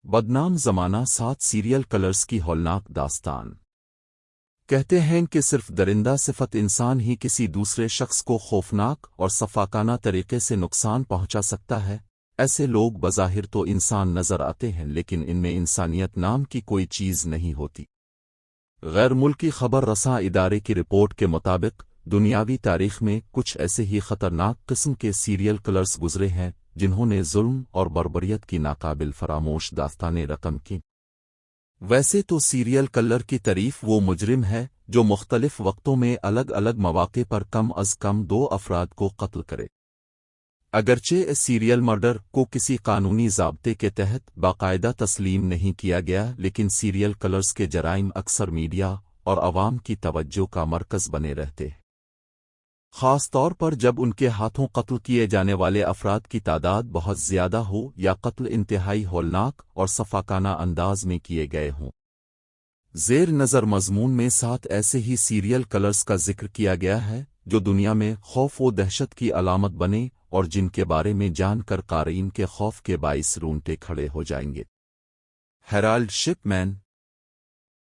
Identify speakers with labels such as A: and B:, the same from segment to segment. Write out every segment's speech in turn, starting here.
A: بدنام زمانہ 7 serial killers کی ہولناک داستان۔ کہتے ہیں کہ صرف درندہ صفت انسان ہی کسی دوسرے شخص کو خوفناک اور صفاقانہ طریقے سے نقصان پہنچا سکتا ہے۔ ایسے لوگ بظاہر تو انسان نظر آتے ہیں لیکن ان میں انسانیت نام کی کوئی چیز نہیں ہوتی۔ غیر ملکی خبر رساں ادارے کی رپورٹ کے مطابق دنیاوی تاریخ میں کچھ ایسے ہی خطرناک قسم کے سیریل کلرز گزرے ہیں جنہوں نے ظلم اور بربریت کی ناقابل فراموش داستانیں رقم کی۔ ویسے تو سیریل کلر کی تعریف وہ مجرم ہے جو مختلف وقتوں میں الگ الگ مواقع پر کم از کم 2 افراد کو قتل کرے۔ اگرچہ اس سیریل مرڈر کو کسی قانونی ضابطے کے تحت باقاعدہ تسلیم نہیں کیا گیا، لیکن سیریل کلرز کے جرائم اکثر میڈیا اور عوام کی توجہ کا مرکز بنے رہتے ہیں، خاص طور پر جب ان کے ہاتھوں قتل کیے جانے والے افراد کی تعداد بہت زیادہ ہو یا قتل انتہائی ہولناک اور صفاقانہ انداز میں کیے گئے ہوں۔ زیر نظر مضمون میں 7 ایسے ہی سیریل کلرز کا ذکر کیا گیا ہے جو دنیا میں خوف و دہشت کی علامت بنے اور جن کے بارے میں جان کر قارئین کے خوف کے باعث رونگٹے کھڑے ہو جائیں گے۔ ہیرالڈ شپ مین۔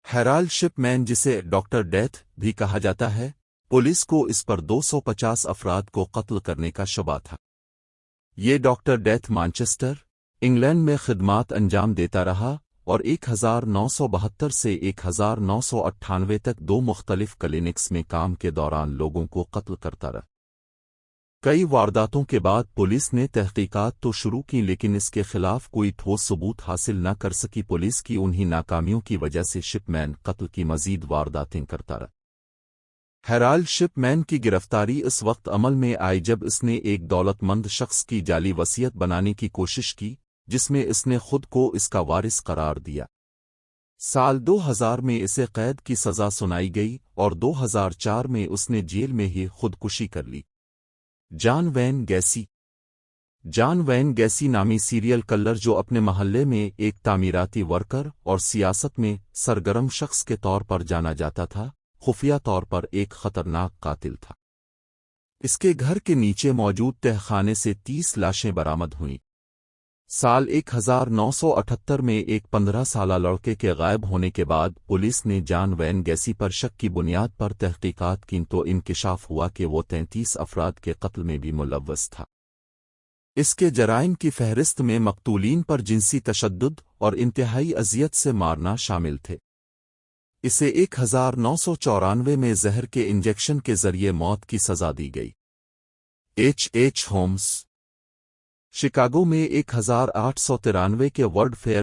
A: ہیرالڈ شپ مین، جسے ڈاکٹر ڈیتھ بھی کہا جاتا ہے، پولیس کو اس پر 250 افراد کو قتل کرنے کا شبہ تھا۔ یہ ڈاکٹر ڈیتھ مانچسٹر، انگلینڈ میں خدمات انجام دیتا رہا اور 1972 سے 1998 تک 2 مختلف کلینکس میں کام کے دوران لوگوں کو قتل کرتا رہا۔ کئی وارداتوں کے بعد پولیس نے تحقیقات تو شروع کی لیکن اس کے خلاف کوئی ٹھوس ثبوت حاصل نہ کر سکی۔ پولیس کی انہی ناکامیوں کی وجہ سے شپ مین قتل کی مزید وارداتیں کرتا رہا۔ ہیرالڈ شپ مین کی گرفتاری اس وقت عمل میں آئی جب اس نے ایک دولت مند شخص کی جعلی وصیت بنانے کی کوشش کی جس میں اس نے خود کو اس کا وارث قرار دیا۔ سال 2000 میں اسے قید کی سزا سنائی گئی اور 2004 میں اس نے جیل میں ہی خودکشی کر لی۔ جان وین گیسی۔ جان وین گیسی نامی سیریل کلر جو اپنے محلے میں ایک تعمیراتی ورکر اور سیاست میں سرگرم شخص کے طور پر جانا جاتا تھا، خفیہ طور پر ایک خطرناک قاتل تھا۔ اس کے گھر کے نیچے موجود تہ خانے سے 30 لاشیں برآمد ہوئیں۔ سال 1978 میں ایک 15 سالہ لڑکے کے غائب ہونے کے بعد پولیس نے جان وین گیسی پر شک کی بنیاد پر تحقیقات کی تو انکشاف ہوا کہ وہ 33 افراد کے قتل میں بھی ملوث تھا۔ اس کے جرائم کی فہرست میں مقتولین پر جنسی تشدد اور انتہائی اذیت سے مارنا شامل تھے۔ اسے 1994 میں زہر کے انجیکشن کے ذریعے موت کی سزا دی گئی۔ H homes. شکاگو میں 1893 کے ورلڈ فیئر